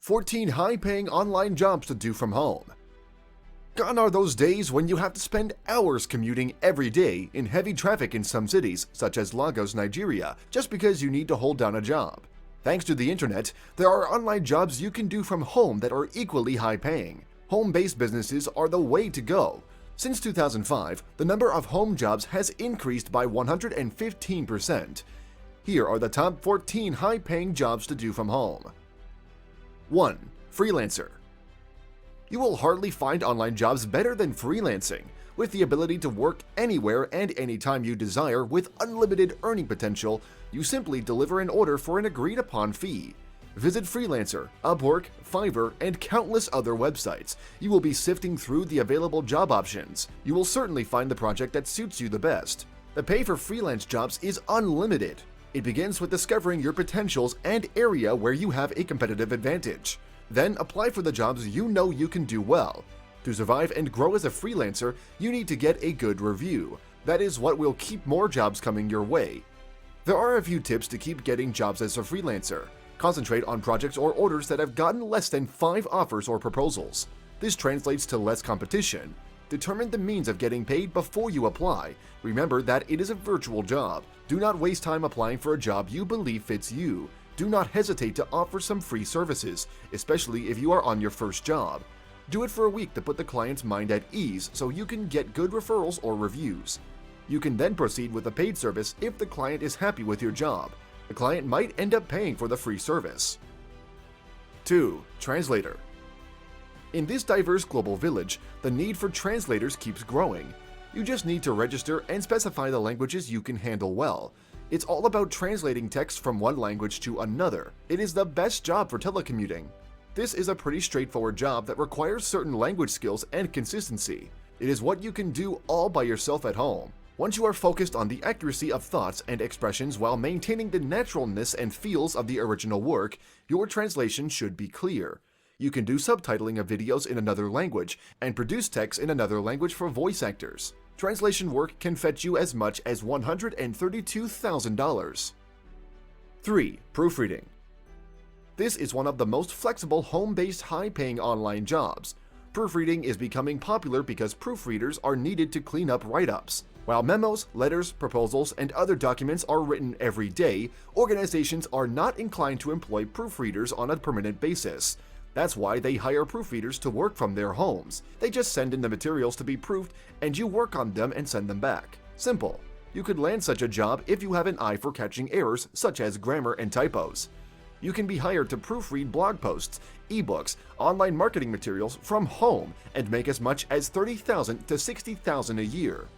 14 high-paying online jobs to do from home. Gone are those days when you have to spend hours commuting every day in heavy traffic in some cities, such as Lagos, Nigeria, just because you need to hold down a job. Thanks to the internet, there are online jobs you can do from home that are equally high-paying. Home-based businesses are the way to go. Since 2005, the number of home jobs has increased by 115%. Here are the top 14 high-paying jobs to do from home. 1. Freelancer. You will hardly find online jobs better than freelancing, with the ability to work anywhere and anytime you desire with unlimited earning potential. You simply deliver an order for an agreed-upon fee. Visit Freelancer, Upwork, Fiverr, and countless other websites. You will be sifting through the available job options. You will certainly find the project that suits you the best. The pay for freelance jobs is unlimited. It begins with discovering your potentials and area where you have a competitive advantage. Then apply for the jobs you know you can do well. To survive and grow as a freelancer, you need to get a good review. That is what will keep more jobs coming your way. There are a few tips to keep getting jobs as a freelancer. Concentrate on projects or orders that have gotten less than 5 offers or proposals. This translates to less competition. Determine the means of getting paid before you apply. Remember that it is a virtual job. Do not waste time applying for a job you believe fits you. Do not hesitate to offer some free services, especially if you are on your first job. Do it for a week to put the client's mind at ease so you can get good referrals or reviews. You can then proceed with a paid service if the client is happy with your job. The client might end up paying for the free service. 2. Translator. In this diverse global village, the need for translators keeps growing. You just need to register and specify the languages you can handle well. It's all about translating text from one language to another. It is the best job for telecommuting. This is a pretty straightforward job that requires certain language skills and consistency. It is what you can do all by yourself at home. Once you are focused on the accuracy of thoughts and expressions while maintaining the naturalness and feels of the original work, your translation should be clear. You can do subtitling of videos in another language and produce text in another language for voice actors. Translation work can fetch you as much as $132,000. 3. Proofreading. This is one of the most flexible home-based high-paying online jobs. Proofreading is becoming popular because proofreaders are needed to clean up write-ups. While memos, letters, proposals, and other documents are written every day, organizations are not inclined to employ proofreaders on a permanent basis. That's why they hire proofreaders to work from their homes. They just send in the materials to be proofed, and you work on them and send them back. Simple. You could land such a job if you have an eye for catching errors such as grammar and typos. You can be hired to proofread blog posts, ebooks, online marketing materials from home and make as much as $30,000 to $60,000 a year.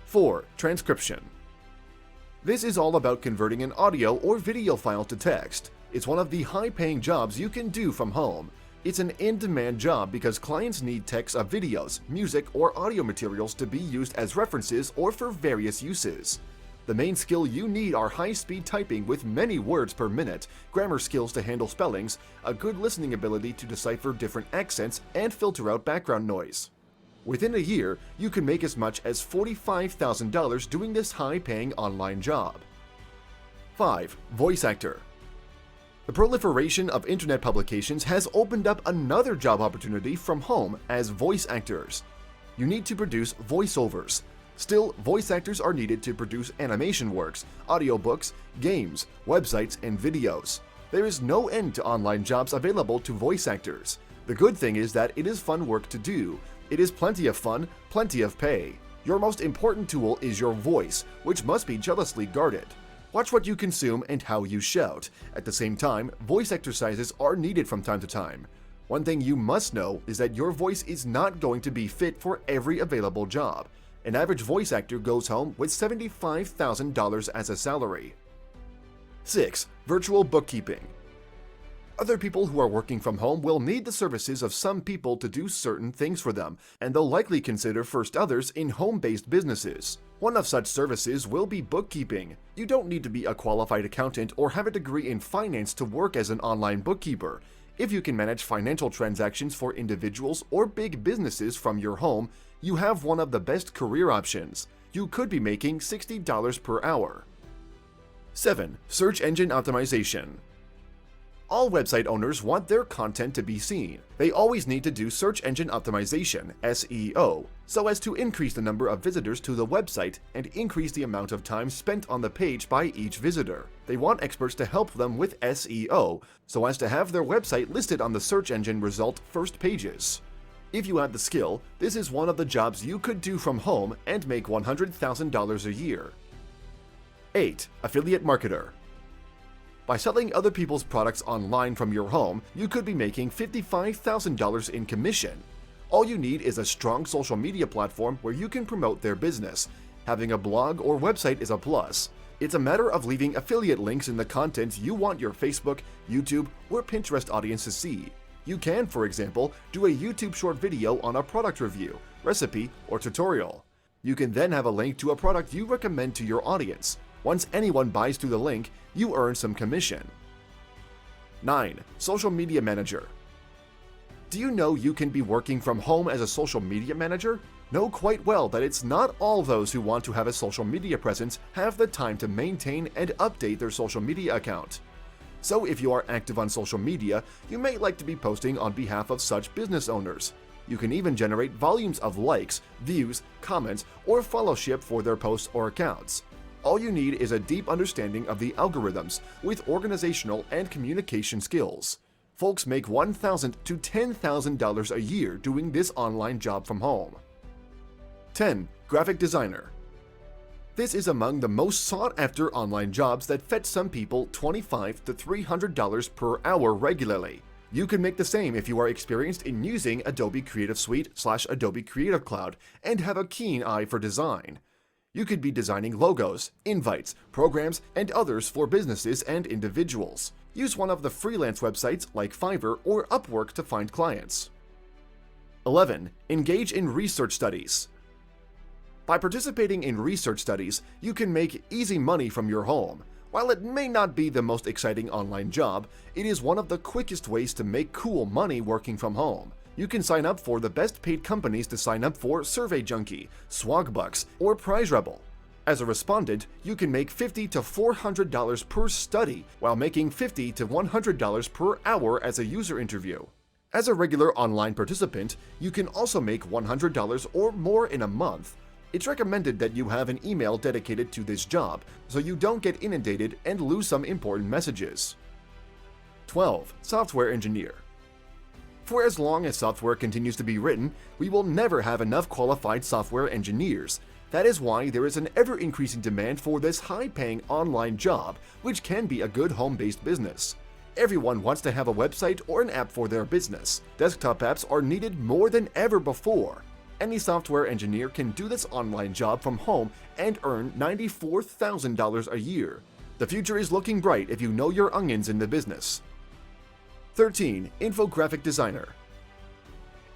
4. Transcription. This is all about converting an audio or video file to text. It's one of the high-paying jobs you can do from home. It's an in-demand job because clients need text of videos, music, or audio materials to be used as references or for various uses. The main skill you need are high-speed typing with many words per minute, grammar skills to handle spellings, a good listening ability to decipher different accents, and filter out background noise. Within a year, you can make as much as $45,000 doing this high-paying online job. 5. Voice actor. The proliferation of internet publications has opened up another job opportunity from home as voice actors. You need to produce voiceovers. Still, voice actors are needed to produce animation works, audiobooks, games, websites, and videos. There is no end to online jobs available to voice actors. The good thing is that it is fun work to do. It is plenty of fun, plenty of pay. Your most important tool is your voice, which must be jealously guarded. Watch what you consume and how you shout. At the same time, voice exercises are needed from time to time. One thing you must know is that your voice is not going to be fit for every available job. An average voice actor goes home with $75,000 as a salary. 6. Virtual bookkeeping. Other people who are working from home will need the services of some people to do certain things for them, and they'll likely consider first others in home-based businesses. One of such services will be bookkeeping. You don't need to be a qualified accountant or have a degree in finance to work as an online bookkeeper. If you can manage financial transactions for individuals or big businesses from your home, you have one of the best career options. You could be making $60 per hour. 7. Search engine optimization. All website owners want their content to be seen. They always need to do search engine optimization, SEO, so as to increase the number of visitors to the website and increase the amount of time spent on the page by each visitor. They want experts to help them with SEO, so as to have their website listed on the search engine result first pages. If you have the skill, this is one of the jobs you could do from home and make $100,000 a year. 8. Affiliate Marketer. By selling other people's products online from your home, you could be making $55,000 in commission. All you need is a strong social media platform where you can promote their business. Having a blog or website is a plus. It's a matter of leaving affiliate links in the content you want your Facebook, YouTube, or Pinterest audience to see. You can, for example, do a YouTube short video on a product review, recipe, or tutorial. You can then have a link to a product you recommend to your audience. Once anyone buys through the link, you earn some commission. 9. Social Media Manager. Do you know you can be working from home as a social media manager? Know quite well that it's not all those who want to have a social media presence have the time to maintain and update their social media account. So if you are active on social media, you may like to be posting on behalf of such business owners. You can even generate volumes of likes, views, comments, or followership for their posts or accounts. All you need is a deep understanding of the algorithms with organizational and communication skills. Folks make $1,000 to $10,000 a year doing this online job from home. 10. Graphic Designer. This is among the most sought-after online jobs that fetch some people $25 to $300 per hour regularly. You can make the same if you are experienced in using Adobe Creative Suite / Adobe Creative Cloud and have a keen eye for design. You could be designing logos, invites, programs, and others for businesses and individuals. Use one of the freelance websites like Fiverr or Upwork to find clients. 11. Engage in research studies. By participating in research studies, you can make easy money from your home. While it may not be the most exciting online job, it is one of the quickest ways to make cool money working from home. You can sign up for the best paid companies to sign up for Survey Junkie, Swagbucks, or Prize Rebel. As a respondent, you can make $50 to $400 per study while making $50 to $100 per hour as a user interview. As a regular online participant, you can also make $100 or more in a month. It's recommended that you have an email dedicated to this job so you don't get inundated and lose some important messages. 12. Software Engineer. For as long as software continues to be written, we will never have enough qualified software engineers. That is why there is an ever-increasing demand for this high-paying online job, which can be a good home-based business. Everyone wants to have a website or an app for their business. Desktop apps are needed more than ever before. Any software engineer can do this online job from home and earn $94,000 a year. The future is looking bright if you know your onions in the business. 13. Infographic Designer.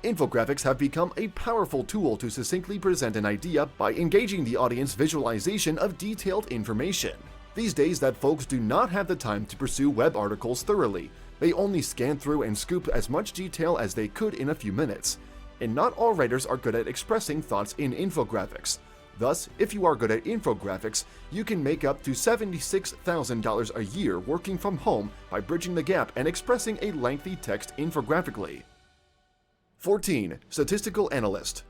Infographics have become a powerful tool to succinctly present an idea by engaging the audience visualization of detailed information. These days that folks do not have the time to pursue web articles thoroughly. They only scan through and scoop as much detail as they could in a few minutes. And not all writers are good at expressing thoughts in infographics. Thus, if you are good at infographics, you can make up to $76,000 a year working from home by bridging the gap and expressing a lengthy text infographically. 14. Statistical Analyst.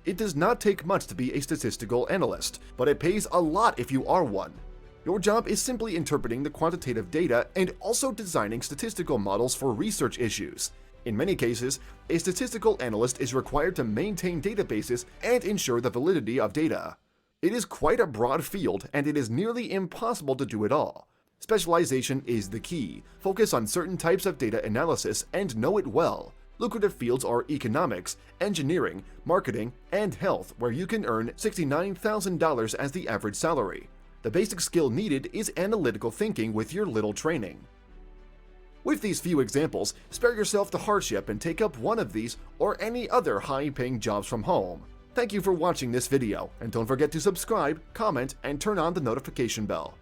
It does not take much to be a statistical analyst, but it pays a lot if you are one. Your job is simply interpreting the quantitative data and also designing statistical models for research issues. In many cases, a statistical analyst is required to maintain databases and ensure the validity of data. It is quite a broad field, and it is nearly impossible to do it all. Specialization is the key. Focus on certain types of data analysis and know it well. Lucrative fields are economics, engineering, marketing, and health, where you can earn $69,000 as the average salary. The basic skill needed is analytical thinking with your little training. With these few examples, spare yourself the hardship and take up one of these or any other high-paying jobs from home. Thank you for watching this video, and don't forget to subscribe, comment, and turn on the notification bell.